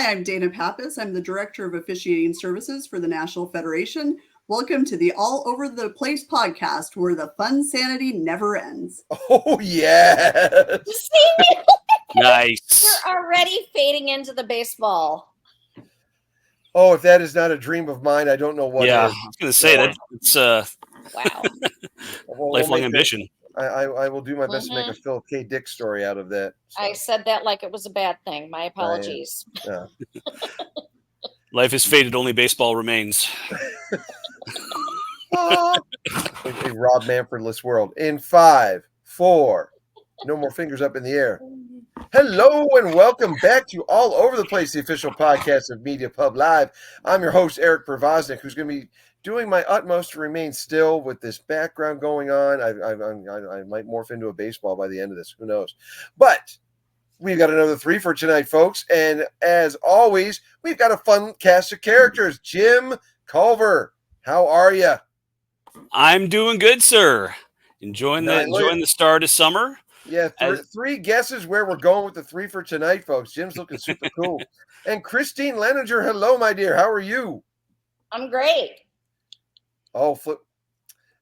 Hi, I'm Dana Pappas. I'm the Director of Officiating Services for the National Federation. Welcome to the All Over the Place podcast, where the fun sanity never ends. Oh, yes. See? Nice. You're already fading into the baseball. Oh, if that is not a dream of mine, I don't know what is. I was going to say that it's Wow. lifelong ambition. I will do my best to make a Philip K. Dick story out of that. So. I said that like it was a bad thing. My apologies. Life is faded, only baseball remains. A Rob Manfredless world. In 5, 4, no more fingers up in the air. Hello and welcome back to All Over the Place, the official podcast of Media Pub Live. I'm your host, Eric Pervoznik, who's going to be doing my utmost to remain still with this background going on. I might morph into a baseball by the end of this. Who knows? But we've got another Threefer tonight, folks. And as always, we've got a fun cast of characters. Jim Culver, how are you? I'm doing good, sir. Enjoying the start of summer. Yeah, three guesses where we're going with the Threefer tonight, folks. Jim's looking super cool. And Christine Leninger, hello, my dear. How are you? I'm great. Oh, flip.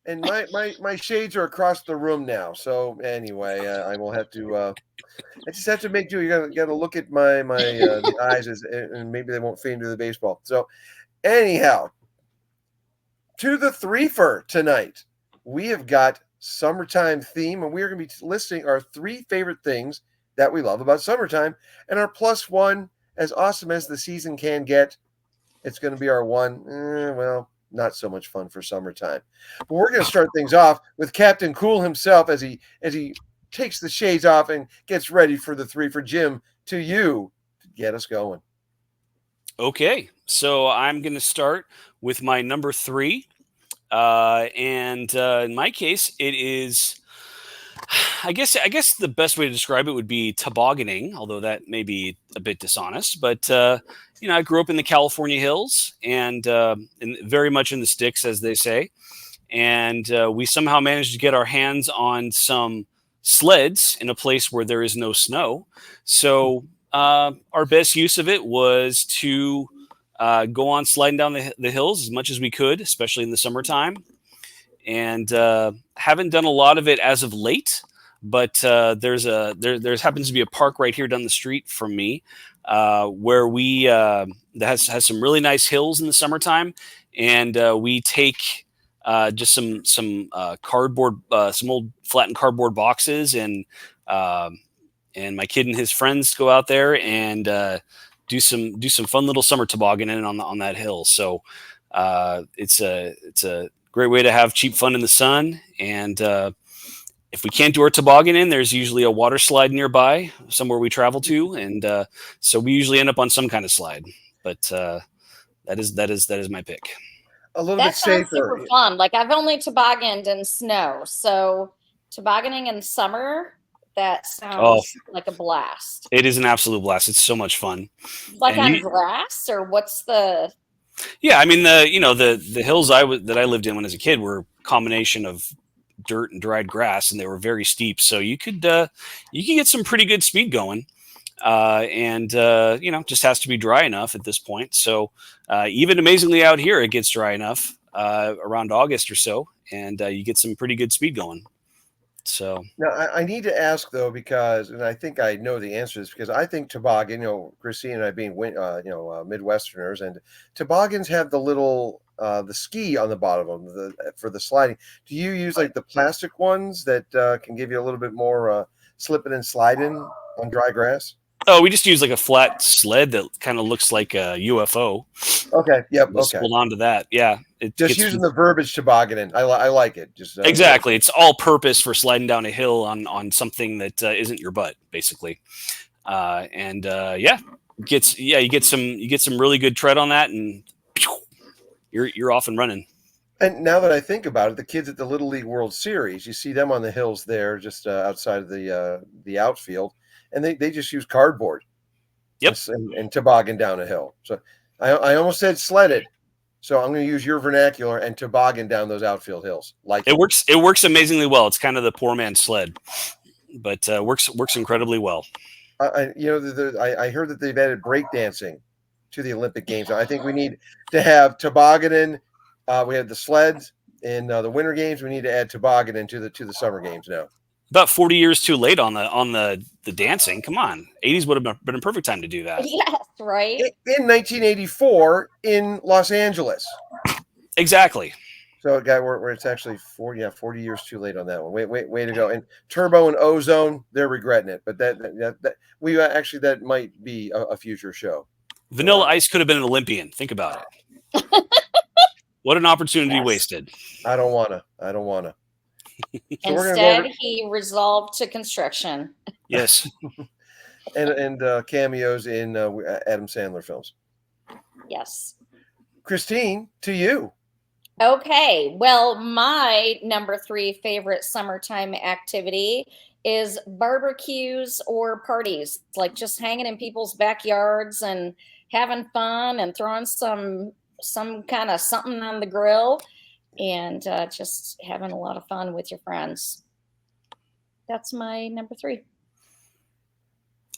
And my shades are across the room now. So anyway, I will have to. I just have to make do. You got to look at my the eyes, and maybe they won't fade into the baseball. So anyhow, to the Threefer tonight, we have got summertime theme, and we are going to be listing our 3 favorite things that we love about summertime, and our plus one, as awesome as the season can get, it's going to be our one. Well, not so much fun for summertime. But we're going to start things off with Captain Cool himself as he takes the shades off and gets ready for the Threefer. Jim, to you to get us going. Okay, so I'm going to start with my number 3. And in my case, it is, I guess the best way to describe it would be tobogganing, although that may be a bit dishonest. But, I grew up in the California hills and very much in the sticks, as they say. And we somehow managed to get our hands on some sleds in a place where there is no snow. So our best use of it was to go on sliding down the hills as much as we could, especially in the summertime. And haven't done a lot of it as of late, but there happens to be a park right here down the street from me where we that has some really nice hills in the summertime, and we take just some cardboard, some old flattened cardboard boxes, and my kid and his friends go out there and do some fun little summer tobogganing on that hill. So it's a great way to have cheap fun in the sun. And if we can't do our tobogganing, there's usually a water slide nearby somewhere we travel to, and so we usually end up on some kind of slide. But that is my pick. A little bit safer. That sounds super fun. Like, I've only tobogganed in snow, so tobogganing in summer. That sounds like a blast. It is an absolute blast. It's so much fun. Like on grass, or what's the? Yeah, I mean the hills that I lived in when I was a kid were a combination of dirt and dried grass, and they were very steep. So you could get some pretty good speed going, and just has to be dry enough at this point. So even amazingly out here, it gets dry enough around August or so, and you get some pretty good speed going. So now I need to ask though, because, and I think I know the answer to this, because I think toboggan, Christine and I being, Midwesterners, and toboggans have the little, the ski on the bottom of them for the sliding. Do you use like the plastic ones that can give you a little bit more slipping and sliding on dry grass? Oh, we just use like a flat sled that kind of looks like a UFO. Okay. Yep. Just hold on to that. Yeah. Just using the verbiage tobogganing. I like it. Just exactly. It's all purpose for sliding down a hill on something that isn't your butt, basically. You get some really good tread on that, and you're off and running. And now that I think about it, the kids at the Little League World Series, you see them on the hills there, just outside of the outfield. And they just use cardboard, yep, and toboggan down a hill. So I almost said sledded. So I'm going to use your vernacular and toboggan down those outfield hills. Like it works. It works amazingly well. It's kind of the poor man's sled, but works incredibly well. I heard that they've added breakdancing to the Olympic Games. I think we need to have tobogganing. We have the sleds in the Winter Games. We need to add tobogganing to the Summer Games now. About 40 years too late on the dancing. Come on, 80s would have been a perfect time to do that. Yes, right. In 1984 in Los Angeles. Exactly. So, guy, where it's actually 40 years too late on that one. Way to go. And Turbo and Ozone, they're regretting it. But that might be a future show. Vanilla Ice could have been an Olympian. Think about it. What an opportunity wasted. I don't wanna. So Instead, he resolved to construction. Yes. and cameos in Adam Sandler films. Yes. Christine, to you. Okay. Well, my number 3 favorite summertime activity is barbecues or parties, like just hanging in people's backyards and having fun and throwing some kind of something on the grill. And just having a lot of fun with your friends. That's my number 3.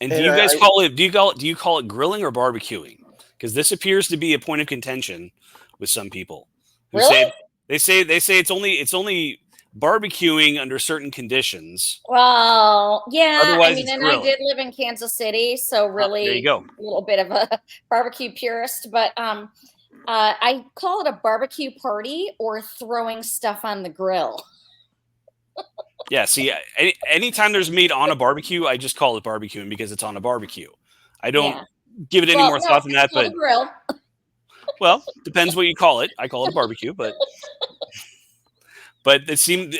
And do you guys call it? Do you call it grilling or barbecuing? Because this appears to be a point of contention with some people. Really? They say it's only barbecuing under certain conditions. Well, yeah. Otherwise, I mean, it's and grilling. I did live in Kansas City, so really, there you go. A little bit of a barbecue purist. But I call it a barbecue party or throwing stuff on the grill. Yeah, see, anytime there's meat on a barbecue, I just call it barbecuing because it's on a barbecue. I don't give it any more thought than that. But grill. Well, depends what you call it. I call it a barbecue, but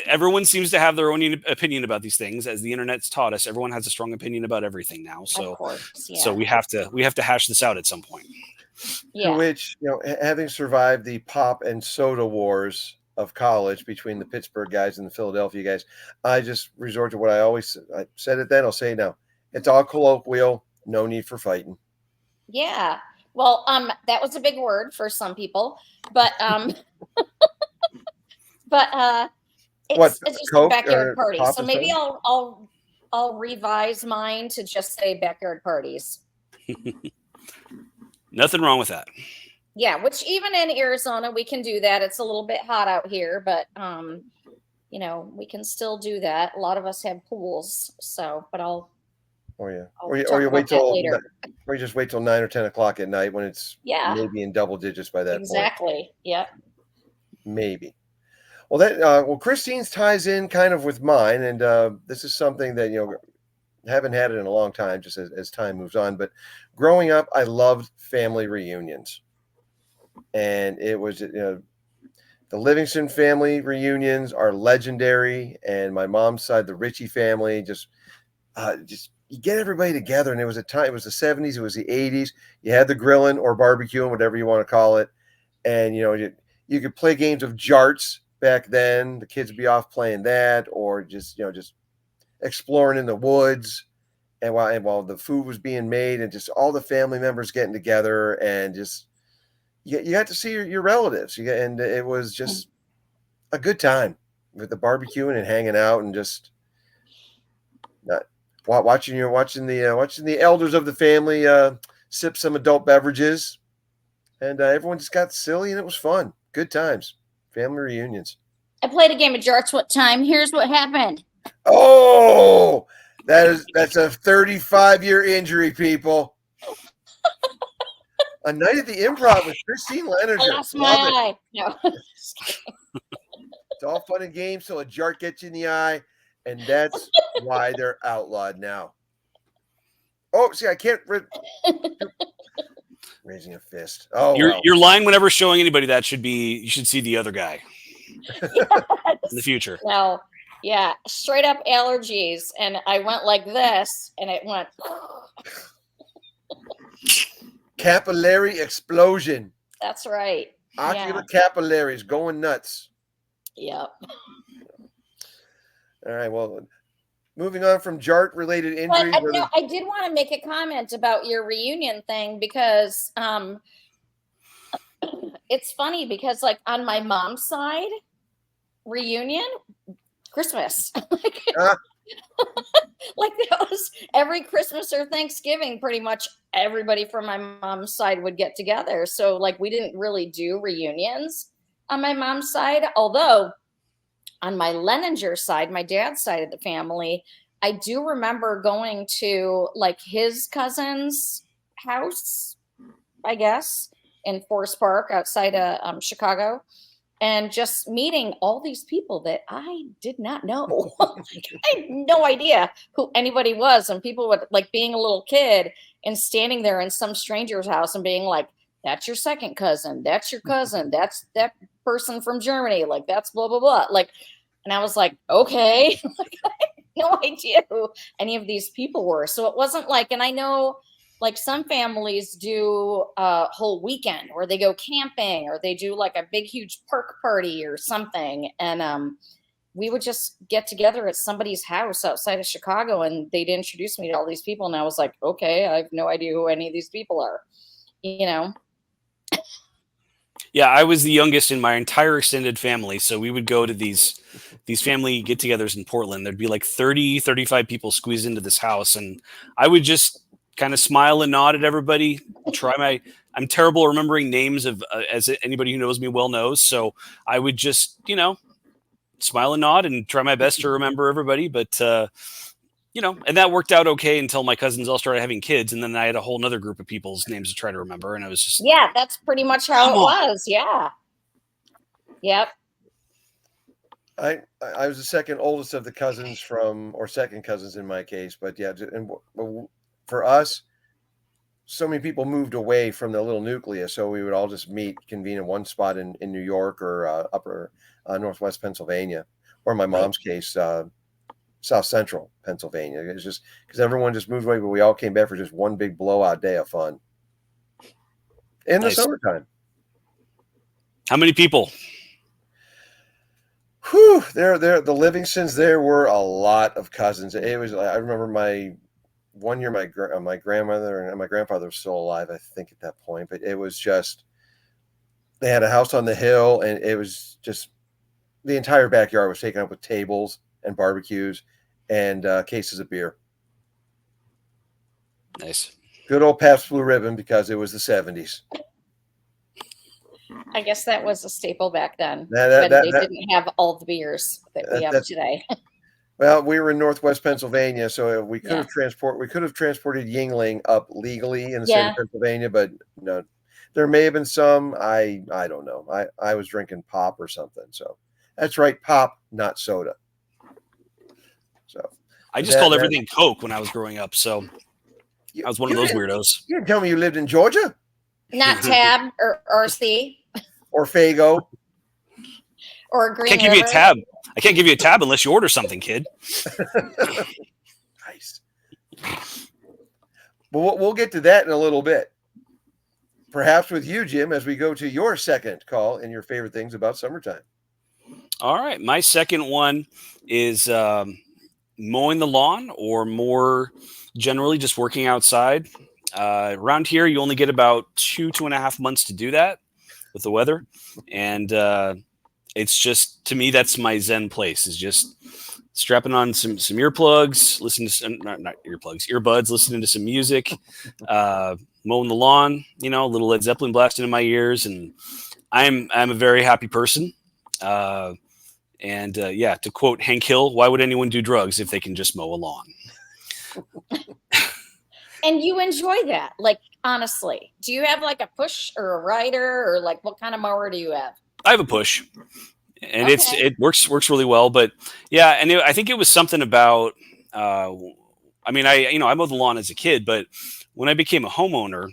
everyone seems to have their own opinion about these things. As the internet's taught us, everyone has a strong opinion about everything now. So, of course, yeah. So we have to hash this out at some point. Yeah. To which, having survived the pop and soda wars of college between the Pittsburgh guys and the Philadelphia guys, I just resort to what I said it then, I'll say it now. It's all colloquial, no need for fighting. Yeah. Well, that was a big word for some people, but it's just a backyard party. So maybe I'll revise mine to just say backyard parties. Nothing wrong with that. Yeah, which even in Arizona we can do that. It's a little bit hot out here, but we can still do that. A lot of us have pools, but I'll. Oh yeah, or you wait till later. Or you just wait till 9 or 10 o'clock at night when it's maybe in double digits by that point. Exactly. Yeah. Maybe. Well, Christine's ties in kind of with mine, and this is something that haven't had it in a long time, just as time moves on. But growing up, I loved family reunions, and it was the Livingston family reunions are legendary, and my mom's side, the Ritchie family, just you get everybody together, and it was a time. It was the 70s, it was the 80s. You had the grilling or barbecuing, whatever you want to call it, and you could play games of jarts back then. The kids would be off playing that, or just exploring in the woods, and while the food was being made, and just all the family members getting together, and just you got to see your relatives, and it was just a good time with the barbecuing and hanging out, and just watching the elders of the family sip some adult beverages, and everyone just got silly, and it was fun. Good times, family reunions. I played a game of jarts one time. Here's what happened. Oh, that's a 35-year injury, people. A night at the Improv with Christine Leonard. I lost my eye. No. It's all fun and games till a jart gets you in the eye, and that's why they're outlawed now. Oh, see, I can't raising a fist. Oh, you're lying whenever showing anybody that you should see the other guy in the future. No. Yeah, straight up allergies. And I went like this, and it went. Capillary explosion. That's right. Ocular capillaries going nuts. Yep. All right, well, moving on from jart-related injuries. But I did want to make a comment about your reunion thing, because it's funny because, like, on my mom's side, reunion, Christmas. Like that was every Christmas or Thanksgiving, pretty much everybody from my mom's side would get together. So like we didn't really do reunions on my mom's side, although on my Leninger side, my dad's side of the family, I do remember going to like his cousin's house, I guess, in Forest Park outside of Chicago, and just meeting all these people that I did not know. I had no idea who anybody was. And people would like being a little kid and standing there in some stranger's house and being like, that's your second cousin. That's your cousin. That's that person from Germany. Like that's blah, blah, blah. Like, and I was like, okay, like, I had no idea who any of these people were. So it wasn't like, and I know like some families do a whole weekend where they go camping or they do like a big, huge park party or something. And we would just get together at somebody's house outside of Chicago and they'd introduce me to all these people. And I was like, okay, I have no idea who any of these people are, you know? Yeah, I was the youngest in my entire extended family. So we would go to these family get-togethers in Portland. There'd be like 30, 35 people squeezed into this house. And I would just kind of smile and nod at everybody. I'm terrible at remembering names of, as anybody who knows me well knows. So I would just, smile and nod and try my best to remember everybody. But, and that worked out okay until my cousins all started having kids. And then I had a whole nother group of people's names to try to remember. And I was just, yeah, that's pretty much how it was. Yeah. Yep. I was the second oldest of the cousins or second cousins in my case. But yeah, and for us, so many people moved away from the little nucleus, so we would all just convene in one spot in New York or upper northwest Pennsylvania, or in my mom's case, south central Pennsylvania. It's just because everyone just moved away, but we all came back for just one big blowout day of fun in the summertime. How many people? Whew, the Livingstons, there were a lot of cousins. It was, I remember one year, my grandmother and my grandfather were still alive, I think, at that point. But it was just, they had a house on the hill, and it was just, the entire backyard was taken up with tables and barbecues and cases of beer. Nice. Good old Pabst Blue Ribbon, because it was the 70s. I guess that was a staple back then. They didn't have all the beers that we have today. Well, we were in Northwest Pennsylvania, so we could have transported Yingling up legally in the state of Pennsylvania, but no, there may have been some. I don't know. I was drinking pop or something. So that's right, pop, not soda. So I just called everything Coke when I was growing up. So I was one of those weirdos. You didn't tell me you lived in Georgia? Not Tab or RC or Fago or Green. Can't give you a tab. I can't give you a tab unless you order something, kid. Nice. But we'll get to that in a little bit. Perhaps with you, Jim, as we go to your second call and your favorite things about summertime. All right. My second one is mowing the lawn, or more generally just working outside. Around here, you only get about 2.5 months to do that with the weather. And it's just, to me, that's my Zen place, is just strapping on some earplugs, listening to some, not earplugs, earbuds, listening to some music, mowing the lawn, a little Led Zeppelin blasting in my ears. And I'm a very happy person. To quote Hank Hill, why would anyone do drugs if they can just mow a lawn? And you enjoy that, like, honestly. Do you have like a push or a rider, or like what kind of mower do you have? I have a push, and it works really well. But yeah, and I think it was something about. I mowed the lawn as a kid, but when I became a homeowner,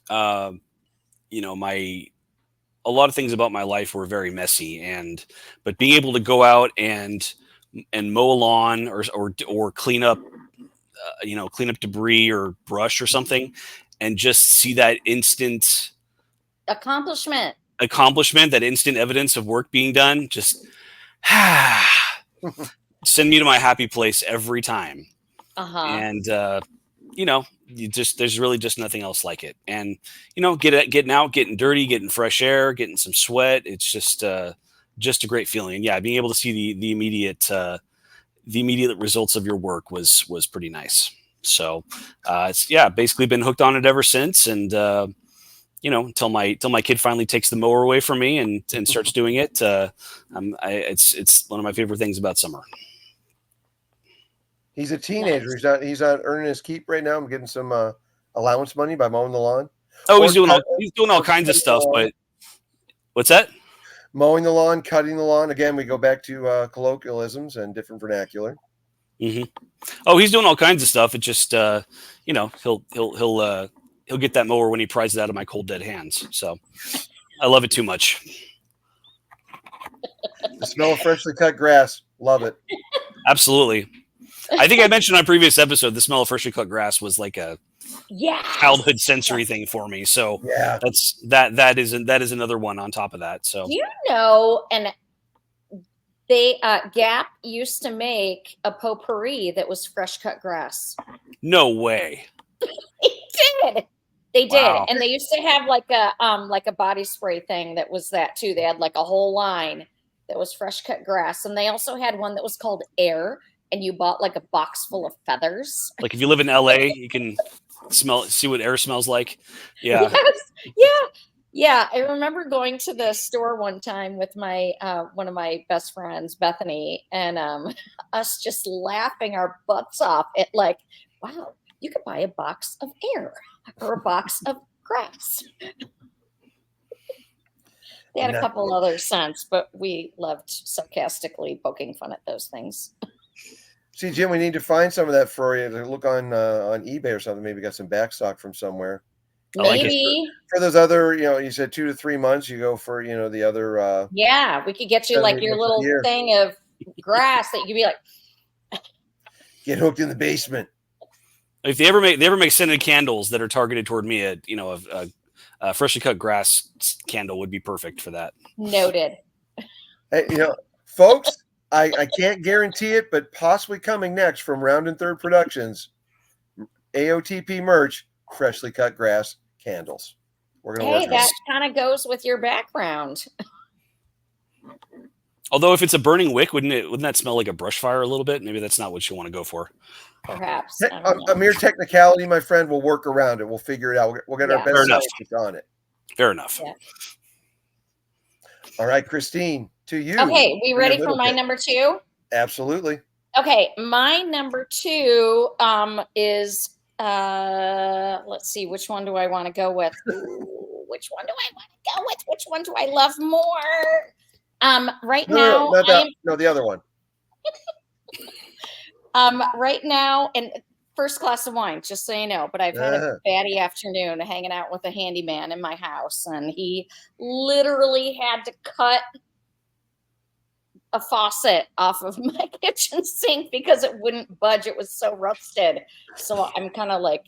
a lot of things about my life were very messy, but being able to go out and mow a lawn or clean up. Clean up debris or brush or something, and just see that instant accomplishment, that instant evidence of work being done, just send me to my happy place every time. And there's really just nothing else like it. And getting out, getting dirty, getting fresh air, getting some sweat, it's just a great feeling. And yeah, being able to see the immediate the immediate results of your work was pretty nice. So it's basically been hooked on it ever since. And until my kid finally takes the mower away from me and starts doing it, it's one of my favorite things about summer. He's a teenager. He's not earning his keep right now. I'm getting some allowance money by mowing the lawn. Oh, he's doing all kinds of stuff. But what's that? Mowing the lawn, cutting the lawn. Again, we go back to colloquialisms and different vernacular. Mm-hmm. Oh, he's doing all kinds of stuff. It just he'll get that mower when he pries it out of my cold dead hands. So I love it too much. The smell of freshly cut grass. Love it. Absolutely. I think I mentioned on a previous episode, the smell of freshly cut grass was like a childhood sensory thing for me. So that is another one on top of that. So and they Gap used to make a potpourri that was fresh cut grass. No way. They did. Wow. And they used to have like a body spray thing that was that too. They had like a whole line that was fresh cut grass, and they also had one that was called Air. And you bought like a box full of feathers. Like if you live in LA, you can see what air smells like. Yeah. Yes. Yeah. I remember going to the store one time with my one of my best friends, Bethany, and us just laughing our butts off at like, wow, you could buy a box of air or a box of grass. They had a couple other scents, but we loved sarcastically poking fun at those things. See, Jim, we need to find some of that for you to look on eBay or something. Maybe got some backstock from somewhere. Maybe for those other, you said 2 to 3 months. You go for the other. We could get you like your little thing of grass that you could be like, get hooked in the basement. If they ever make scented candles that are targeted toward me, a freshly cut grass candle would be perfect for that. Noted. Hey, folks. I can't guarantee it, but possibly coming next from Round and Third Productions, AOTP merch, freshly cut grass candles. We're gonna work that kind of goes with your background. Although if it's a burning wick, wouldn't that smell like a brush fire a little bit? Maybe that's not what you want to go for. Perhaps. A mere technicality, my friend. We'll work around it. We'll figure it out. We'll get our best scientists on it. Fair enough. Yeah. All right, Christine. To you. Okay, we ready for my number 2? Absolutely. Okay, my number 2 is let's see, which one do I want to go with? Which one do I want to go with? Which one do I love more? Right now, the other one. Right now, and first glass of wine, just so you know, but I've had a batty afternoon hanging out with a handyman in my house, and he literally had to cut a faucet off of my kitchen sink because it wouldn't budge. It was so rusted. So I'm kind of like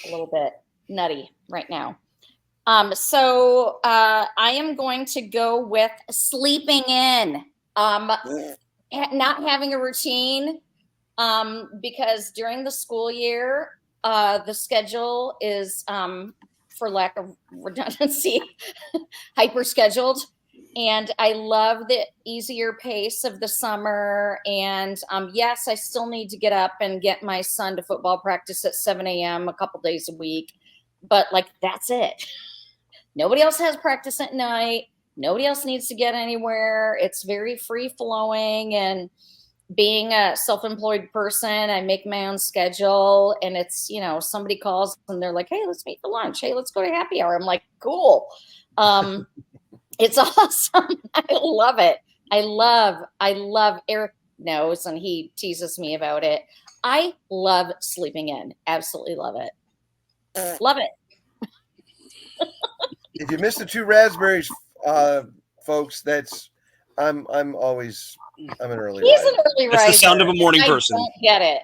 a little bit nutty right now. So I am going to go with sleeping in, not having a routine, because during the school year, the schedule is, for lack of redundancy, hyper scheduled. And I love the easier pace of the summer. And yes, I still need to get up and get my son to football practice at 7 a.m. a couple days a week. But like, that's it. Nobody else has practice at night. Nobody else needs to get anywhere. It's very free flowing. And being a self-employed person, I make my own schedule. And it's, somebody calls and they're like, hey, let's meet for lunch. Hey, let's go to happy hour. I'm like, cool. It's awesome. I love it. I love Eric knows, and he teases me about it. I love sleeping in. Absolutely love it. Love it. If you missed the 2 raspberries, folks, I'm an early He's riser. an early riser. That's the sound of a morning person. I don't get it.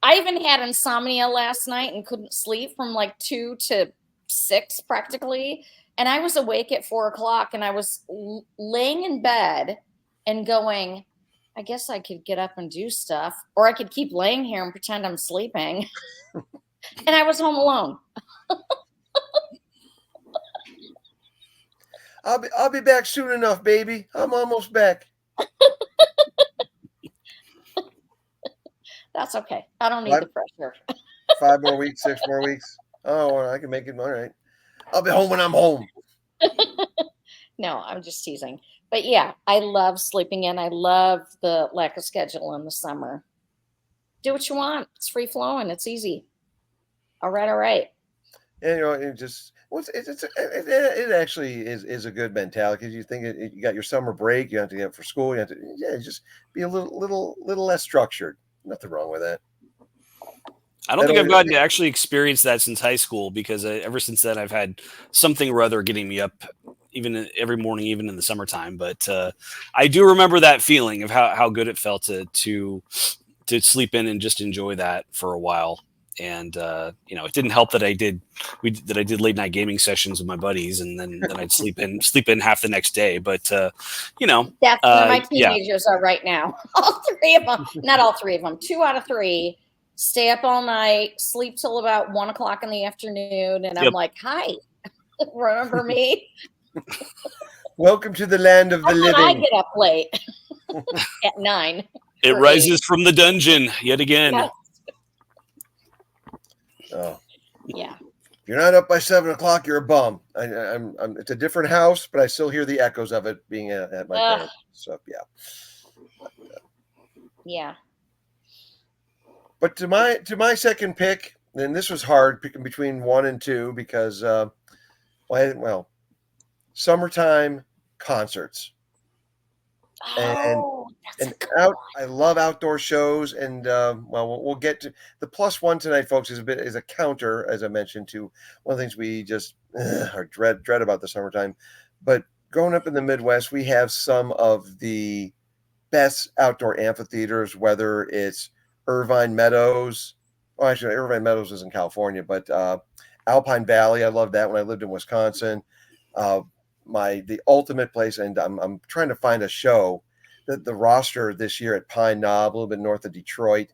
I even had insomnia last night and couldn't sleep from like 2 to 6 practically. And I was awake at 4 o'clock, and I was laying in bed and going, I guess I could get up and do stuff, or I could keep laying here and pretend I'm sleeping. And I was home alone. I'll be back soon enough, baby. I'm almost back. That's okay. I don't need What? the pressure. 5 more weeks, 6 more weeks. Oh, well, I can make it. All right. I'll be home when I'm home. No, I'm just teasing. But yeah, I love sleeping in. I love the lack of schedule in the summer. Do what you want. It's free flowing. It's easy. All right, all right. And it just it actually is a good mentality because you think you got your summer break, you have to get up for school, you have to just be a little less structured. Nothing wrong with that. I don't think I've gotten to actually experience that since high school because ever since then I've had something or other getting me up even every morning, even in the summertime. But I do remember that feeling of how good it felt to sleep in and just enjoy that for a while. And it didn't help that I did late night gaming sessions with my buddies, and then I'd sleep in half the next day. But that's where my teenagers are right now. All three of them, not all three of them, 2 out of 3 stay up all night, sleep till about 1 o'clock in the afternoon, and I'm like, "Hi, remember me? Welcome to the land of the living." I get up late at 9. It rises from the dungeon yet again. Yes. Oh, yeah. If you're not up by 7 o'clock, you're a bum. I'm it's a different house, but I still hear the echoes of it being at my parents. So yeah. But to my second pick, and this was hard picking between 1 and 2 because summertime concerts. Oh, and I love outdoor shows, and we'll get to the +1 tonight, folks. Is a counter, as I mentioned, to one of the things we just are dread about the summertime. But growing up in the Midwest, we have some of the best outdoor amphitheaters, whether it's Irvine Meadows. Well, actually, Irvine Meadows is in California, but Alpine Valley. I loved that when I lived in Wisconsin. The ultimate place, and I'm trying to find a show that the roster this year at Pine Knob, a little bit north of Detroit,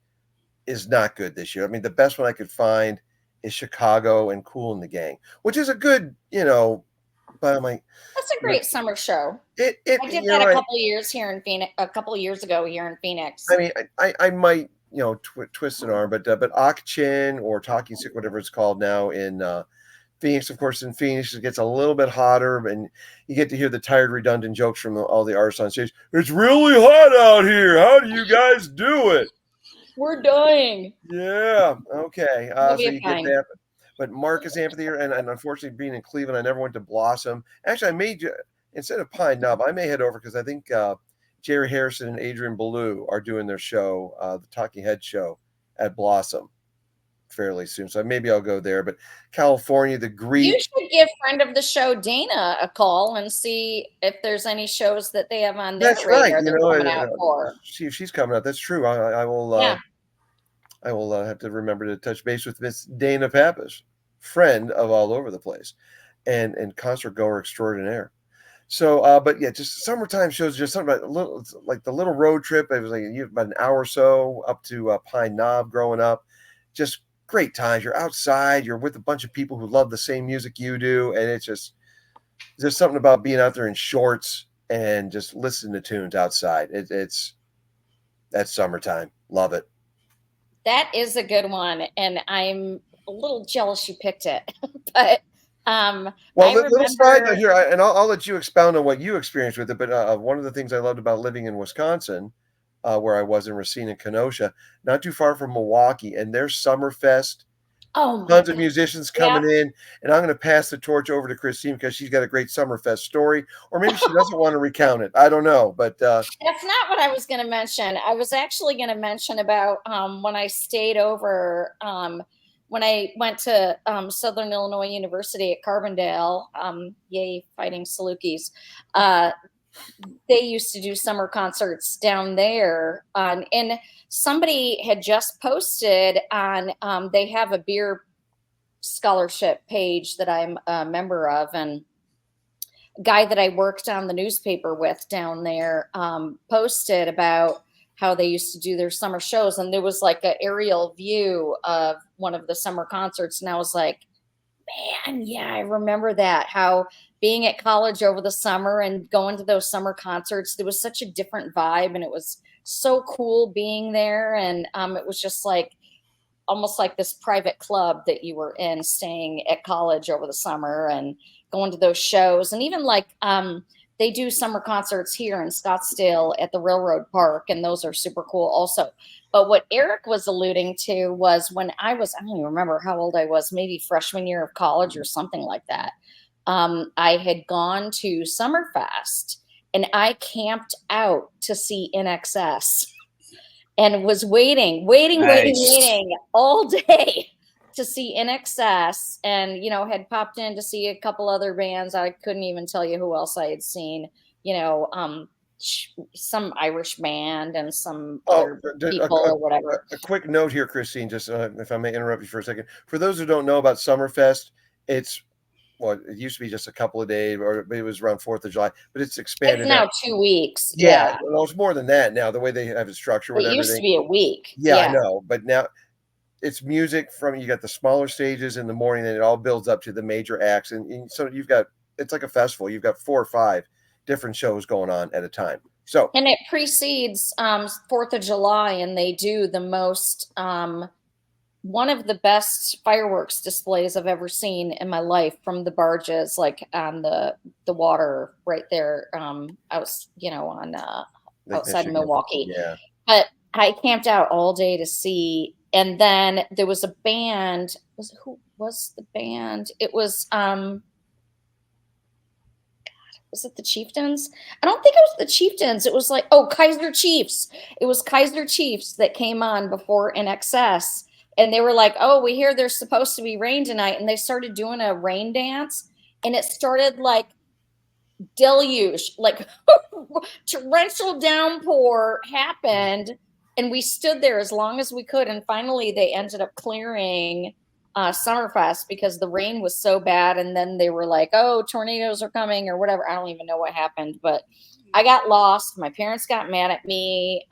is not good this year. I mean, the best one I could find is Chicago and Kool and the Gang, which is a good, but I'm like, that's a great summer show. I did that a couple of years here in Phoenix, a couple of years ago here in Phoenix. I mean, I might, twist an arm, but Ak-Chin or Talking Stick, whatever it's called now in Phoenix, of course, in Phoenix, it gets a little bit hotter, and you get to hear the tired, redundant jokes from all the artists on stage. It's really hot out here. How do you guys do it? We're dying. Yeah. Okay. So you get that. But Marcus Amphitheater, and unfortunately, being in Cleveland, I never went to Blossom. Actually, instead of Pine Knob, I may head over because I think Jerry Harrison and Adrian Ballou are doing their show, the Talking Head show, at Blossom fairly soon, so maybe I'll go there. But California, the Greek. You should give friend of the show Dana a call and see if there's any shows that they have on their radar they're coming out for. See if she's coming out. That's true. I will. I will have to remember to touch base with Miss Dana Pappas, friend of All Over the Place, and concert goer extraordinaire. So, but yeah, just summertime shows. Just something about like the little road trip. It was like about an hour or so up to Pine Knob. Growing up, just great times. You're outside, you're with a bunch of people who love the same music you do, and it's just there's something about being out there in shorts and just listening to tunes outside. That's summertime. Love it. That is a good one, and I'm a little jealous you picked it. But little side note here, and I'll let you expound on what you experienced with it. But one of the things I loved about living in Wisconsin, where I was in Racine and Kenosha, not too far from Milwaukee, and their Summerfest. Tons of musicians coming in, and I'm going to pass the torch over to Christine because she's got a great Summerfest story, or maybe she doesn't want to recount it. I don't know, but that's not what I was going to mention. I was actually going to mention about when I stayed over, when I went to Southern Illinois University at Carbondale. Yay, fighting Salukis. They used to do summer concerts down there, and somebody had just posted on they have a beer scholarship page that I'm a member of, and a guy that I worked on the newspaper with down there posted about how they used to do their summer shows, and there was like an aerial view of one of the summer concerts, and I was like, man, yeah, I remember that, how being at college over the summer and going to those summer concerts, there was such a different vibe, and it was so cool being there. And it was just like almost like this private club that you were in, staying at college over the summer and going to those shows. And even like they do summer concerts here in Scottsdale at the Railroad Park, and those are super cool also. But what Eric was alluding to was when I don't even remember how old I was, maybe freshman year of college or something like that. I had gone to Summerfest and I camped out to see NXS and was waiting all day to see NXS, and, had popped in to see a couple other bands. I couldn't even tell you who else I had seen, some Irish band and some other people or whatever. A quick note here, Christine, just if I may interrupt you for a second. For those who don't know about Summerfest, it used to be just a couple of days, or it was around 4th of July, but it's expanded. It's now 2 weeks. Yeah. Well, it's more than that now, the way they have it structured. It used to be a week. Yeah, I know. But now it's music you got the smaller stages in the morning, and it all builds up to the major acts. And so it's like a festival. You've got 4 or 5 different shows going on at a time. So, and it precedes 4th of July, and they do the most, one of the best fireworks displays I've ever seen in my life, from the barges, like on the water right there. I was, on outside of Milwaukee. Yeah. But I camped out all day to see, and then there was a band. Who was the band? It was was it the Chieftains? I don't think it was the Chieftains. It was like, Kaiser Chiefs. It was Kaiser Chiefs that came on before NXS. And they were like, we hear there's supposed to be rain tonight. And they started doing a rain dance. And it started like deluge, like torrential downpour happened. And we stood there as long as we could. And finally, they ended up clearing Summerfest because the rain was so bad. And then they were like, tornadoes are coming or whatever. I don't even know what happened. But I got lost. My parents got mad at me.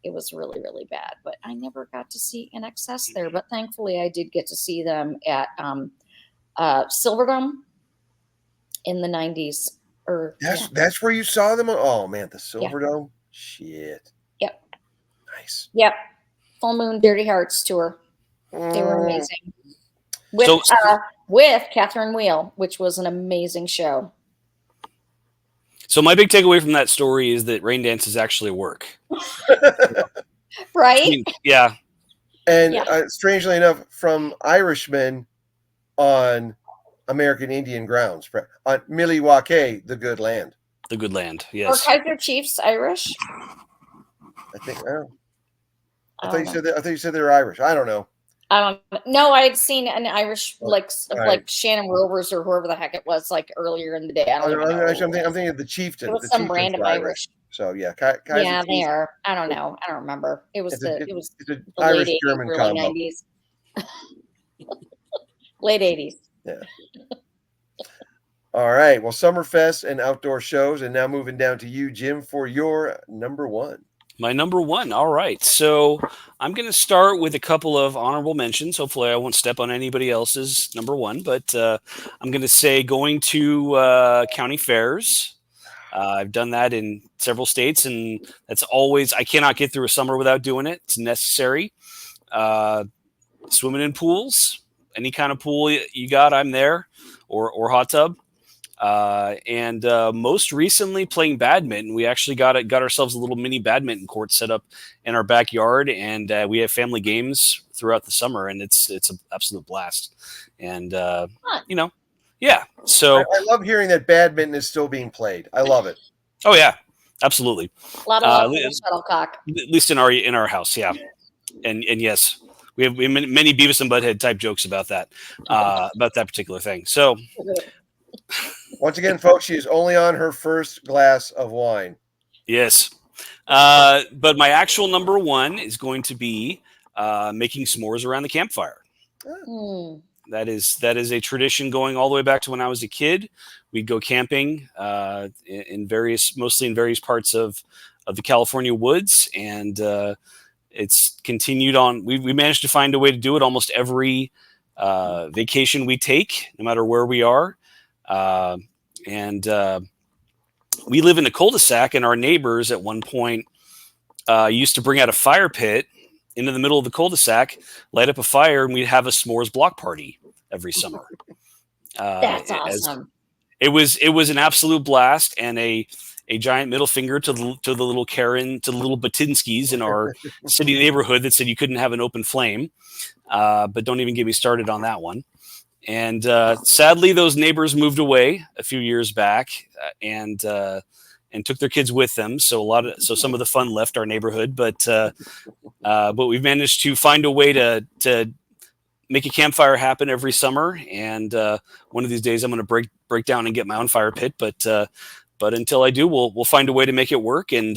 It was really, really bad, but I never got to see NXS there. But thankfully, I did get to see them at Silverdome in the 90s. That's where you saw them? Oh, man, the Silverdome? Yeah. Shit. Yep. Nice. Yep. Full Moon Dirty Hearts tour. They were amazing. With Catherine Wheel, which was an amazing show. So my big takeaway from that story is that rain dances actually work. Right? I mean, yeah. And strangely enough, from Irishmen on American Indian grounds, on Milwaukee, the good land. The good land, yes. Or Kaiser Chiefs Irish? I think. I thought you said they were Irish. I don't know. No, I had seen an Irish like Shannon Rovers or whoever the heck it was, like earlier in the day. I'm thinking of the Chieftain. It was some random Irish. So yeah, yeah, they are. I don't know. I don't remember. It was the Irish German combo. 90s. Late 80s. Yeah. All right. Well, Summerfest and outdoor shows, and now moving down to you, Jim, for your number 1. My number 1. All right. So I'm going to start with a couple of honorable mentions. Hopefully I won't step on anybody else's number 1, but I'm going to say going to county fairs. I've done that in several states, and that's always, I cannot get through a summer without doing it. It's necessary. Swimming in pools, any kind of pool you got, I'm there, or hot tub. And most recently playing badminton. We actually got ourselves a little mini badminton court set up in our backyard, and we have family games throughout the summer, and it's an absolute blast. And yeah. So I love hearing that badminton is still being played. I love it. Oh yeah, absolutely. A lot of love for the shuttlecock. At least in our house, yeah. And yes, we have many Beavis and Butthead type jokes about that particular thing. So. Once again, folks, she is only on her first glass of wine. Yes. But my actual number 1 is going to be making s'mores around the campfire. Mm. That is a tradition going all the way back to when I was a kid. We'd go camping mostly in various parts of the California woods. And it's continued on. We managed to find a way to do it almost every vacation we take, no matter where we are. we live in a cul-de-sac, and our neighbors at one point used to bring out a fire pit into the middle of the cul-de-sac, light up a fire, and we'd have a s'mores block party every summer. That's awesome. It was an absolute blast, and a giant middle finger to the little Karen, to the little Batinskis in our city neighborhood that said you couldn't have an open flame. But don't even get me started on that one. And sadly, those neighbors moved away a few years back, and took their kids with them. So some of the fun left our neighborhood, but we've managed to find a way to make a campfire happen every summer. And one of these days, I'm going to break down and get my own fire pit. But until I do, we'll find a way to make it work. And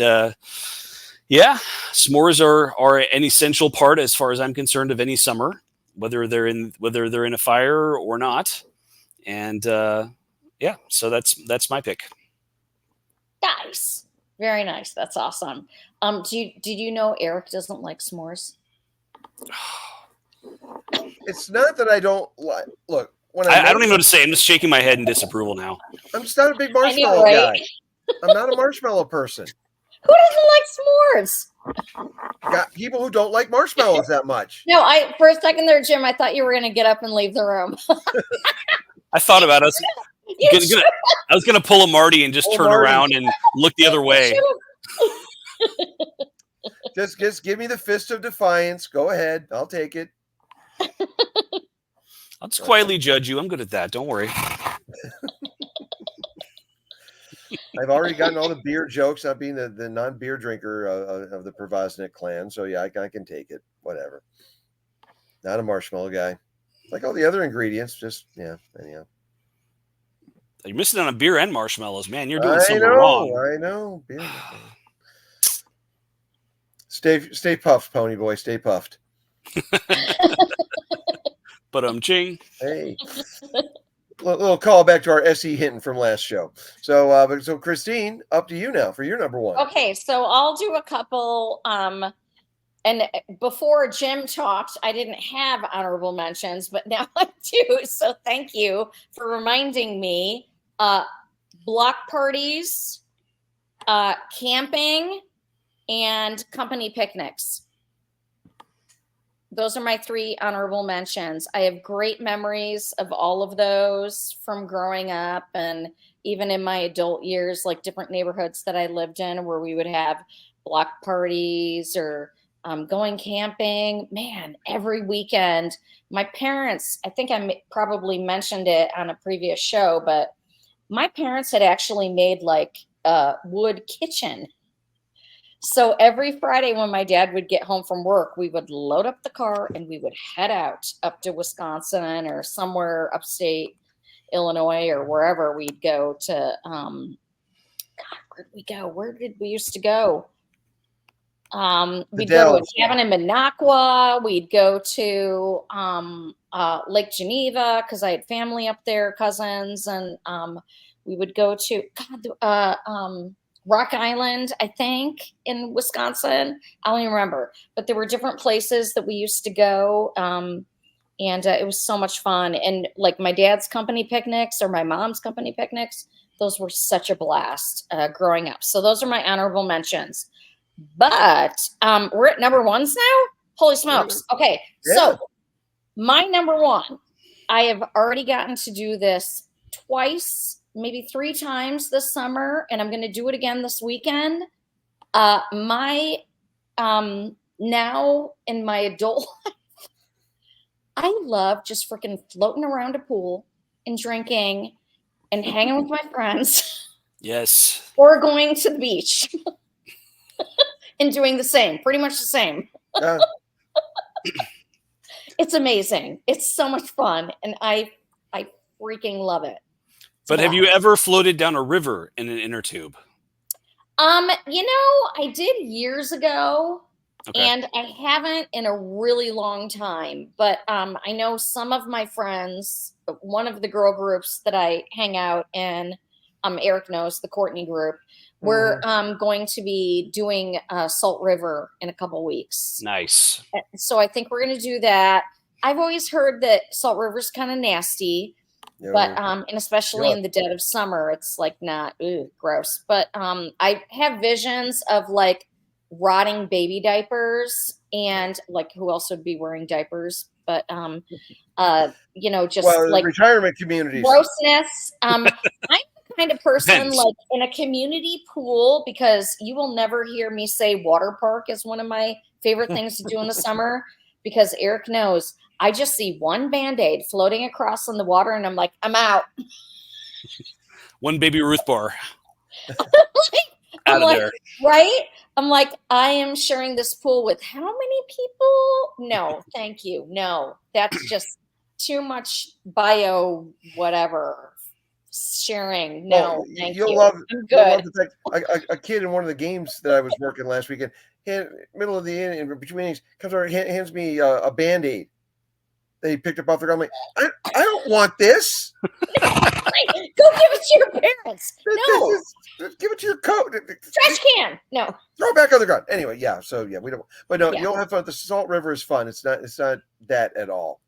yeah, s'mores are an essential part, as far as I'm concerned, of any summer, whether they're in a fire or not. And yeah, so that's my pick. Nice. Very nice. That's awesome. Did you know Eric doesn't like s'mores? It's not that I don't like. Look, when I don't even know what to say. I'm just shaking my head in disapproval now. I'm just not a big marshmallow right? guy. I'm not a marshmallow person. Who doesn't like s'mores? Got people who don't like marshmallows that much. No, for a second there, Jim, I thought you were going to get up and leave the room. I thought about us. I was gonna pull a Marty and just turn around and look the other way. Just give me the fist of defiance. Go ahead, I'll take it. I'll just quietly judge you. I'm good at that. Don't worry. I've already gotten all the beer jokes, not being the non-beer drinker of the Provoznik clan. So yeah, I can take it. Whatever. Not a marshmallow guy. Like all the other ingredients, just yeah. Anyhow. You're missing on a beer and marshmallows, man. You're doing something wrong. I know. Beer. Stay puffed, pony boy. Stay puffed. But ching. Hey. Little call back to our S.E. Hinton from last show. So Christine, up to you now for your number one. Okay, so I'll do a couple. And before Jim talked, I didn't have honorable mentions, but now I do. So thank you for reminding me. Block parties, camping, and company picnics. Those are my 3 honorable mentions. I have great memories of all of those from growing up, and even in my adult years, like different neighborhoods that I lived in where we would have block parties or going camping. Man, every weekend. My parents, I think I probably mentioned it on a previous show, but my parents had actually made like a wood kitchen. So every Friday when my dad would get home from work, we would load up the car and we would head out up to Wisconsin or somewhere upstate Illinois or wherever we'd go to. God, where'd we go? Where did we used to go? We'd go to a cabin in Minocqua. We'd go to Lake Geneva because I had family up there, cousins, and we would go to Rock Island, I think, in Wisconsin. I don't even remember, but there were different places that we used to go, and it was so much fun. And like my dad's company picnics or my mom's company picnics, those were such a blast growing up. So those are my honorable mentions. But we're at number ones now. Holy smokes! Okay, yeah. So my number one, I have already gotten to do this twice, maybe 3 times this summer, and I'm going to do it again this weekend. My now in my adult life, I love just freaking floating around a pool and drinking and hanging with my friends. Yes. Or going to the beach. And doing the same, pretty much the same. It's amazing. It's so much fun, and I freaking love it. But have you ever floated down a river in an inner tube? I did years ago, and I haven't in a really long time. But I know some of my friends, one of the girl groups that I hang out in, Eric knows, the Courtney group. We're going to be doing Salt River in a couple weeks. Nice. So I think we're going to do that. I've always heard that Salt River's kind of nasty. But and especially in the dead of summer, it's like not gross. But I have visions of like rotting baby diapers and like who else would be wearing diapers? But just like retirement communities. Grossness. I'm the kind of person Depends. like in a community pool, because you will never hear me say water park is one of my favorite things to do in the summer, because Eric knows I just see one Band-Aid floating across in the water and I'm like, I'm out. One Baby Ruth bar. I'm Out of like, there. right? I'm like, I am sharing this pool with how many people? No, thank you. No, that's just too much bio whatever sharing. No, thank you. Love, I'm you'll love good. the fact a kid in one of the games that I was working last weekend, middle of the inning, between innings, comes over, hands me a Band-Aid that he picked up off the ground. I'm like, I don't want this. Go give it to your parents. No. Give it to your coat. Trash can. No. Throw it back on the ground. Anyway, yeah. So yeah, we don't. But no, Yeah. you'll have fun. The Salt River is fun. It's not that at all.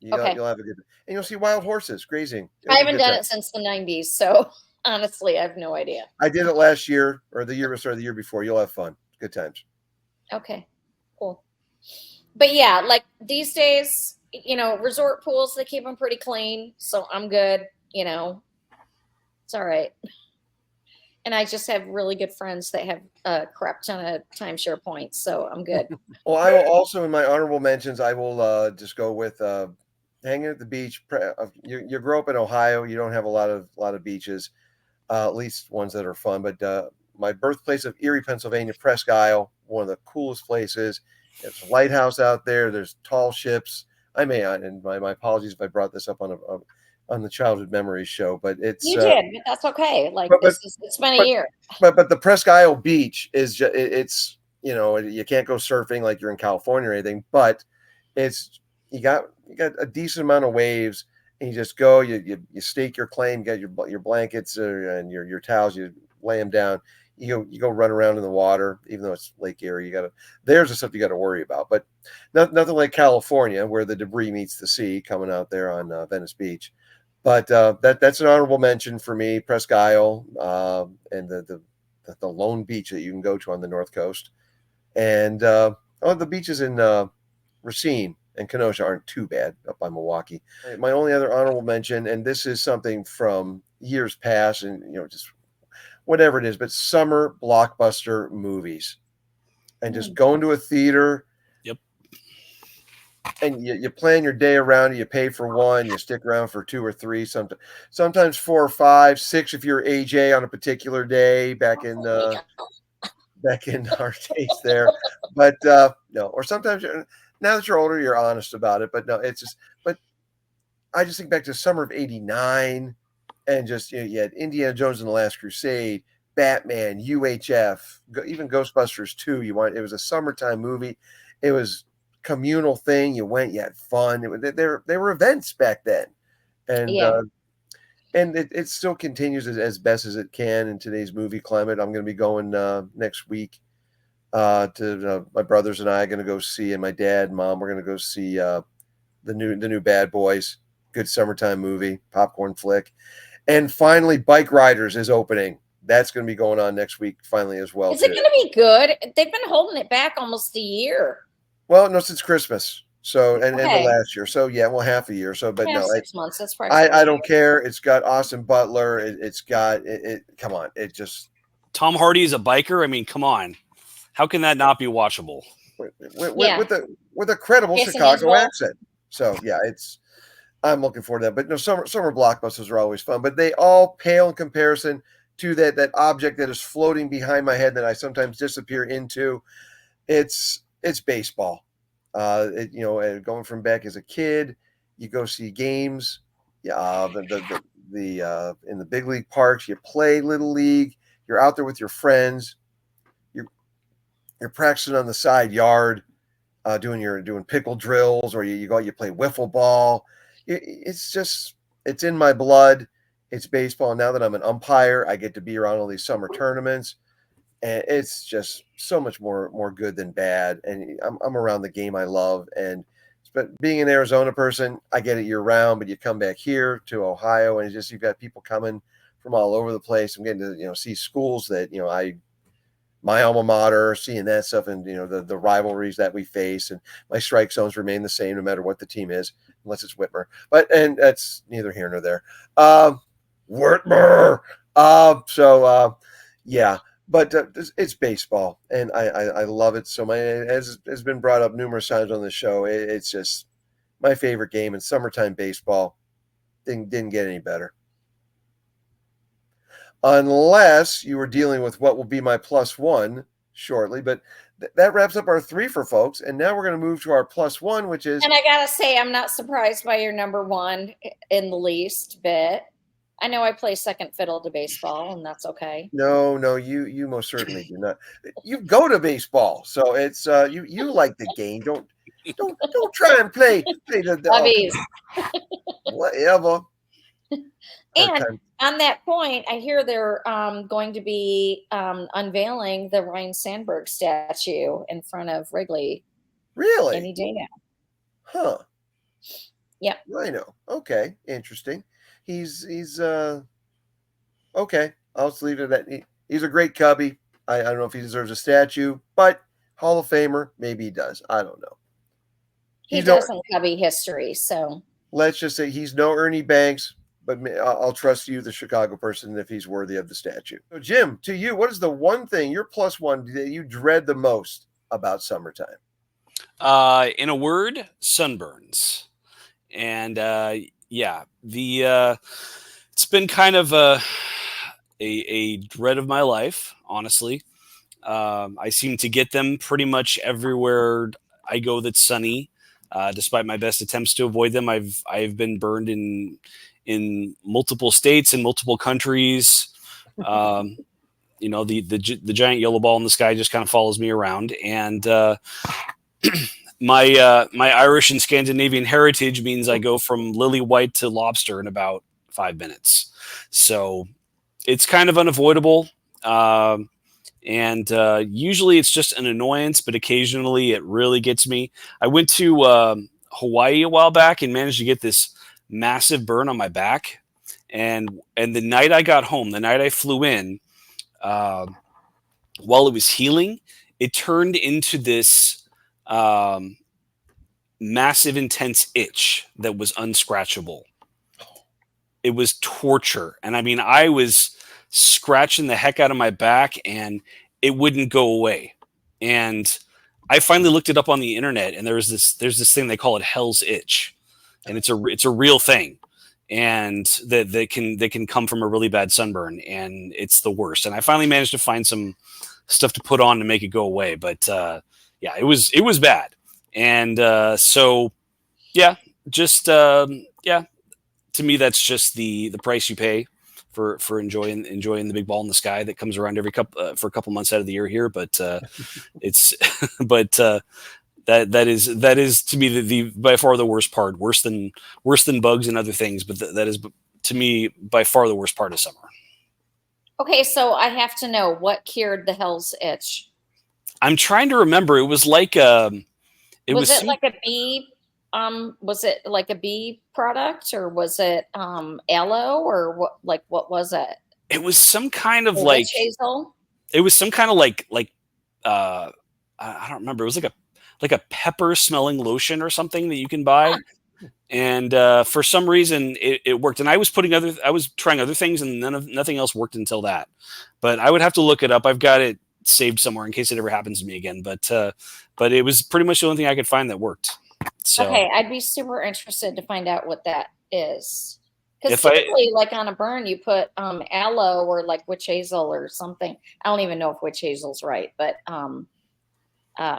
You'll have a good, and you'll see wild horses grazing. I haven't done it since the 90s, so honestly, I have no idea. I did it last year or the year before. You'll have fun. Good times. Okay, cool. But yeah, like these days, resort pools, they keep them pretty clean, so I'm good. It's all right. And I just have really good friends that have a crap ton of timeshare points, so I'm good. Well, I will also, in my honorable mentions, I will just go with hanging at the beach. You grow up in Ohio, you don't have a lot of beaches, at least ones that are fun. But my birthplace of Erie, Pennsylvania, Presque Isle, one of the coolest places. There's a lighthouse out there. There's tall ships. And my apologies if I brought this up on the childhood memories show, but it's you did, but that's okay. Like it's been a year. But the Presque Isle beach is just it's you can't go surfing like you're in California or anything, but it's you got a decent amount of waves, and you just go, you stake your claim, you got your blankets and your towels, you lay them down, you go run around in the water, even though it's Lake Erie. There's the stuff you got to worry about, but nothing like California where the debris meets the sea coming out there on Venice Beach. But that's an honorable mention for me, Presque Isle, and the lone beach that you can go to on the North Coast, and the beaches in Racine and Kenosha aren't too bad up by Milwaukee. My only other honorable mention, and this is something from years past, and just whatever it is, but summer blockbuster movies, and just going to a theater. And you plan your day around it. You pay for one, you stick around for two or three, sometimes 4 or 5, 6 if you're AJ on a particular day back in our days there. But no, or sometimes now that you're older, you're honest about it. But no, but I just think back to summer of '89, and just you had Indiana Jones and the Last Crusade, Batman, UHF, even Ghostbusters 2. It was a summertime movie. It was communal thing. You went, you had fun. They were events back then, and it still continues as best as it can in today's movie climate. I'm going to be going next week to my brothers and I are going to go see, and my dad and mom, we're going to go see the new Bad Boys. Good summertime movie, popcorn flick. And finally, Bike Riders is opening. That's going to be going on next week finally as well. Is it going to be good? They've been holding it back almost a year. Well, no, since Christmas. So and the last year. So yeah, half a year. So, but no, 6 months. That's probably I don't care. It's got Austin Butler. It's got it. Come on, it just. Tom Hardy is a biker. I mean, come on, how can that not be watchable? With a credible Chicago accent. So yeah, I'm looking forward to that. But no, summer blockbusters are always fun, but they all pale in comparison to that object that is floating behind my head that I sometimes disappear into. It's baseball. Going from back as a kid, you go see games. In the big league parks, you play little league. You're out there with your friends. You're practicing on the side yard, doing pickle drills, or you go out, you play wiffle ball. It's in my blood. It's baseball. Now that I'm an umpire, I get to be around all these summer tournaments. And it's just so much more good than bad. And I'm around the game I love, and but being an Arizona person, I get it year round, but you come back here to Ohio and it's just, you've got people coming from all over the place. I'm getting to, see schools that, my alma mater, seeing that stuff, and, the rivalries that we face, and my strike zones remain the same no matter what the team is, unless it's Whitmer, and that's neither here nor there. Whitmer. Yeah. But it's baseball, and I love it so much. As has been brought up numerous times on the show, it's just my favorite game. And summertime baseball didn't get any better. Unless you were dealing with what will be my +1 shortly. But that wraps up our Threefer, folks. And now we're going to move to our +1, which is... And I got to say, I'm not surprised by your number 1 in the least bit. I know I play second fiddle to baseball, and that's okay. No, you most certainly do not. You go to baseball, so it's you like the game. Don't try and play the whatever. And on that point, I hear they're going to be unveiling the Ryan Sandberg statue in front of Wrigley. Really? Any day now. Huh. Yeah. Rhino. Okay. Interesting. He's okay. I'll just leave it at that. He's a great Cubby. I don't know if he deserves a statue, but Hall of Famer, maybe he does. I don't know. He doesn't Cubby history, so let's just say he's no Ernie Banks, but I'll trust you, the Chicago person, if he's worthy of the statue. So, Jim, to you, what is the one thing, your +1, that you dread the most about summertime? In a word, sunburns. And it's been kind of a dread of my life, honestly. I seem to get them pretty much everywhere I go that's sunny. Despite my best attempts to avoid them, I've been burned in multiple states and multiple countries. The giant yellow ball in the sky just kind of follows me around, and my Irish and Scandinavian heritage means I go from lily white to lobster in about 5 minutes. So it's kind of unavoidable. And usually it's just an annoyance, but occasionally it really gets me. I went to Hawaii a while back and managed to get this massive burn on my back. And the night I got home, the night I flew in, while it was healing, it turned into this massive, intense itch that was unscratchable. It was torture. And I mean, I was scratching the heck out of my back and it wouldn't go away. And I finally looked it up on the internet, and there's this thing they call it Hell's Itch. And it's a real thing. And that can come from a really bad sunburn, and it's the worst. And I finally managed to find some stuff to put on to make it go away. But it was bad. And to me, that's just the price you pay for enjoying the big ball in the sky that comes around for a couple months out of the year here. But it's that is to me the by far the worst part, worse than bugs and other things. But that is to me by far the worst part of summer. Okay, so I have to know what cured the Hell's Itch. I'm trying to remember. It was like was it like a bee product, or was it aloe, or what was it? It was some kind of like witch hazel. It was some kind of like I don't remember. It was like a pepper smelling lotion or something that you can buy. Huh. And for some reason it worked. And I was trying other things, and nothing else worked until that. But I would have to look it up. I've got it saved somewhere in case it ever happens to me again. But it was pretty much the only thing I could find that worked. So, okay, I'd be super interested to find out what that is. Because typically, like on a burn, you put aloe or like witch hazel or something. I don't even know if witch hazel's right, but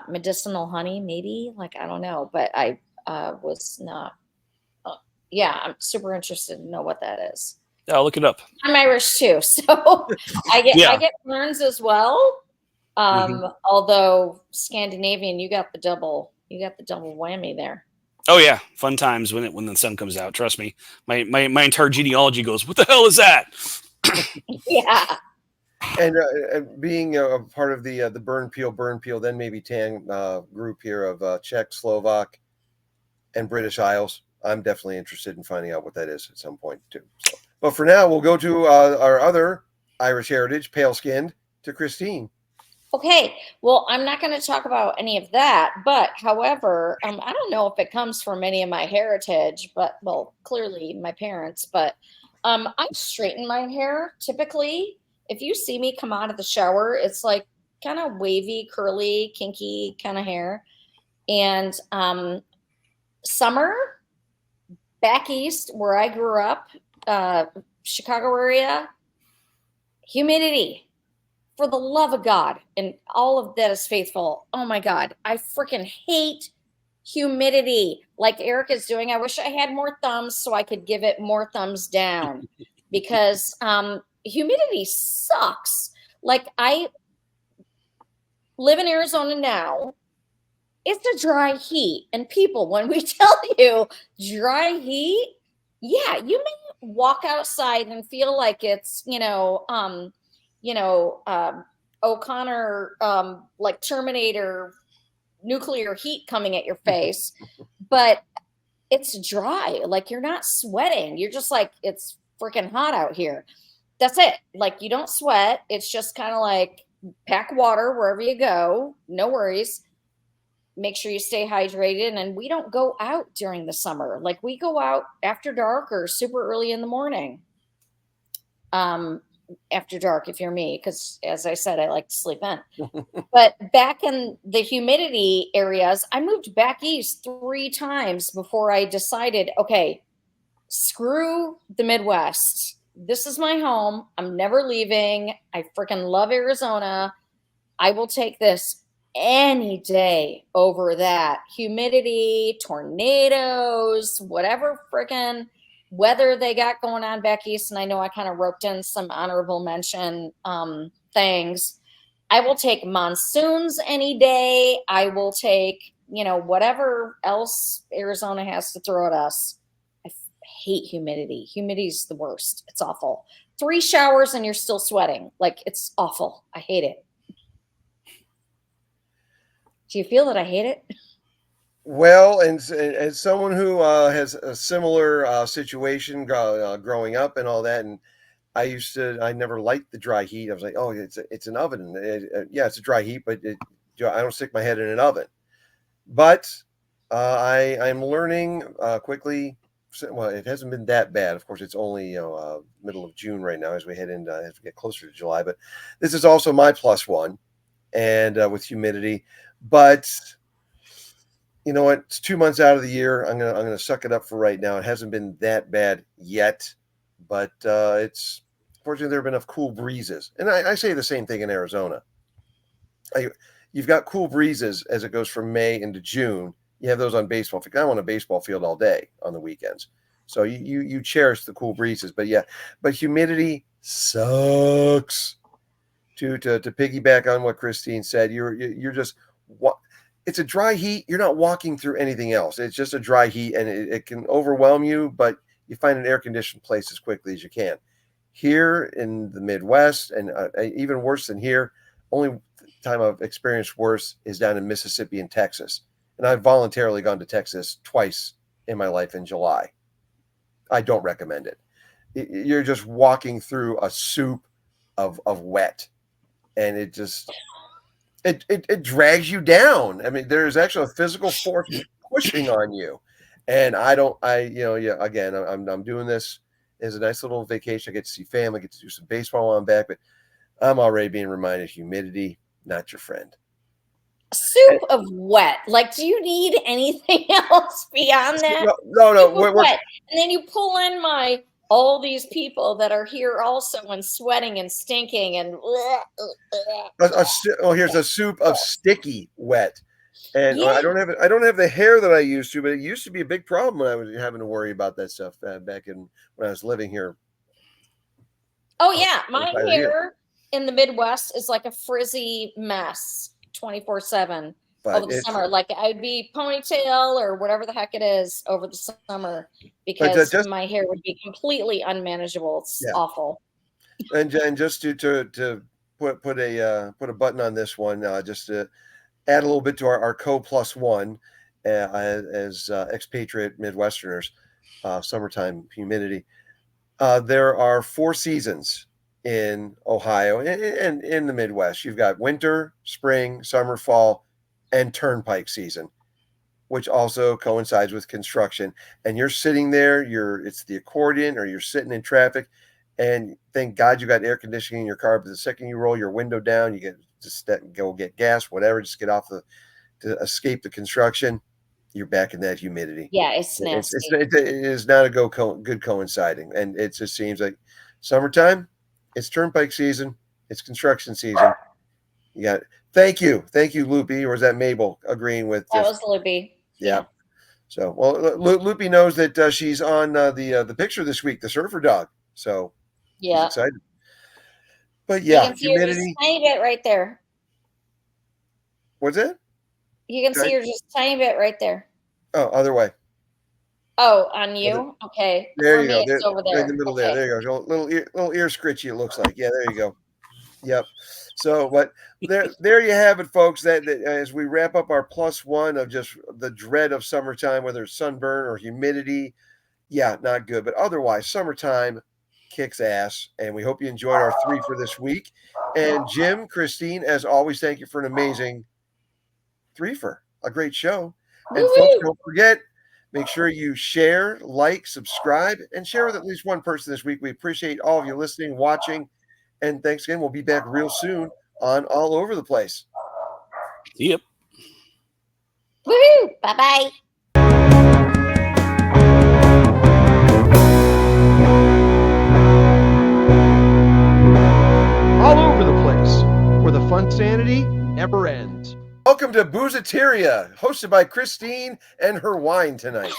medicinal honey, maybe. Like, I don't know, but I was not. I'm super interested to know what that is. Yeah, I'll look it up. I'm Irish too, so I get burns as well. Although Scandinavian, you got the double whammy there. Oh yeah, fun times when the sun comes out. Trust me, my entire genealogy goes, what the hell is that? Yeah. And being a part of the burn peel, then maybe tan group here of Czech, Slovak, and British Isles. I'm definitely interested in finding out what that is at some point too. So, but for now, we'll go to our other Irish heritage, pale-skinned, to Christine. Okay, well, I'm not going to talk about any of that, but however, I don't know if it comes from any of my heritage, but well, clearly my parents, but I straighten my hair typically. If you see me come out of the shower, it's like kind of wavy, curly, kinky kind of hair. And summer, back east where I grew up, Chicago area, humidity. For the love of God, and all of that is faithful. Oh my God, I freaking hate humidity like Eric is doing. I wish I had more thumbs so I could give it more thumbs down because humidity sucks. Like I live in Arizona now. It's a dry heat. And people, when we tell you dry heat, yeah, you may walk outside and feel like it's, O'Connor, like Terminator nuclear heat coming at your face, but it's dry. Like you're not sweating. You're just like, it's freaking hot out here. That's it. Like you don't sweat. It's just kind of like pack water wherever you go. No worries. Make sure you stay hydrated. And we don't go out during the summer. Like we go out after dark or super early in the morning. After dark, if you're me, because as I said, I like to sleep in. But back in the humidity areas, I moved back east 3 times before I decided, okay, screw the Midwest. This is my home. I'm never leaving. I freaking love Arizona. I will take this any day over that. Humidity, tornadoes, whatever freaking weather they got going on back east. And I know I kind of roped in some honorable mention things. I will take monsoons any day. I will take, whatever else Arizona has to throw at us. I hate humidity. Humidity's the worst. It's awful. 3 showers and you're still sweating. Like it's awful. I hate it. Do you feel that I hate it? Well, and as someone who has a similar situation growing up and all that, and I never liked the dry heat. I was like, oh, it's an oven. Yeah, it's a dry heat, but I don't stick my head in an oven. But I'm learning quickly. Well, it hasn't been that bad. Of course, it's only middle of June right now as we head into as we get closer to July. But this is also my +1, and with humidity. But you know what? It's 2 months out of the year. I'm gonna suck it up for right now. It hasn't been that bad yet, but it's fortunately there have been enough cool breezes, and I say the same thing in Arizona. You've got cool breezes as it goes from May into June. You have those on baseball field. I'm on a baseball field all day on the weekends, so you cherish the cool breezes. But yeah, but humidity sucks. To piggyback on what Christine said, you're just what. It's a dry heat. You're not walking through anything else. It's just a dry heat, and it can overwhelm you, but you find an air-conditioned place as quickly as you can. Here in the Midwest, and even worse than here, only time I've experienced worse is down in Mississippi and Texas. And I've voluntarily gone to Texas twice in my life in July. I don't recommend it. You're just walking through a soup of wet, and it just... It drags you down. I mean, there's actually a physical force pushing on you, and again, I'm doing this as a nice little vacation. I get to see family, get to do some baseball while I'm back, but I'm already being reminded humidity, not your friend. Soup of wet. Like, do you need anything else beyond that? No. Wet. And then you pull in all these people that are here also and sweating and stinking and here's a soup of sticky wet, and yeah. I don't have the hair that I used to, but it used to be a big problem when I was having to worry about that stuff back when I was living here. Oh yeah, my hair in the Midwest is like a frizzy mess 24/7 over the summer. Like I'd be ponytail or whatever the heck it is over the summer because my hair would be completely unmanageable. It's awful. And just to put a button on this one, just to add a little bit to our +1 as expatriate Midwesterners, summertime humidity. There are 4 seasons in Ohio and in the Midwest. You've got winter, spring, summer, fall, and turnpike season, which also coincides with construction. And you're sitting there, it's the accordion, or you're sitting in traffic, and thank God you got air conditioning in your car. But the second you roll your window down, you go get gas, whatever, just get off to escape the construction. You're back in that humidity. Yeah, it's nasty. It is not a good coinciding, and it just seems like summertime. It's turnpike season. It's construction season. You got. Thank you, Loopy, or is that Mabel agreeing with? That was Loopy. Yeah. So, well, Loopy knows that she's on the picture this week, the surfer dog. So, yeah, he's excited. But yeah, you can see her just tiny bit right there. What's it? You can see her just tiny bit right there. Oh, other way. Oh, on you? Okay. There For you me, go. it's over there. In the middle okay. there. There you go. Little ear scritchy, it looks like. Yeah, there you go. Yep. So, but there you have it, folks. That as we wrap up our +1 of just the dread of summertime, whether it's sunburn or humidity, yeah, not good. But otherwise, summertime kicks ass. And we hope you enjoyed our 3 for this week. And Jim, Christine, as always, thank you for an amazing Threefer, a great show. And folks, don't forget, make sure you share, like, subscribe, and share with at least one person this week. We appreciate all of you listening, watching, and thanks again. We'll be back real soon on All Over the Place. Yep. Woohoo! Bye-bye. All Over the Place, where the fun sanity never ends. Welcome to Boozateria, hosted by Christine and her wine tonight.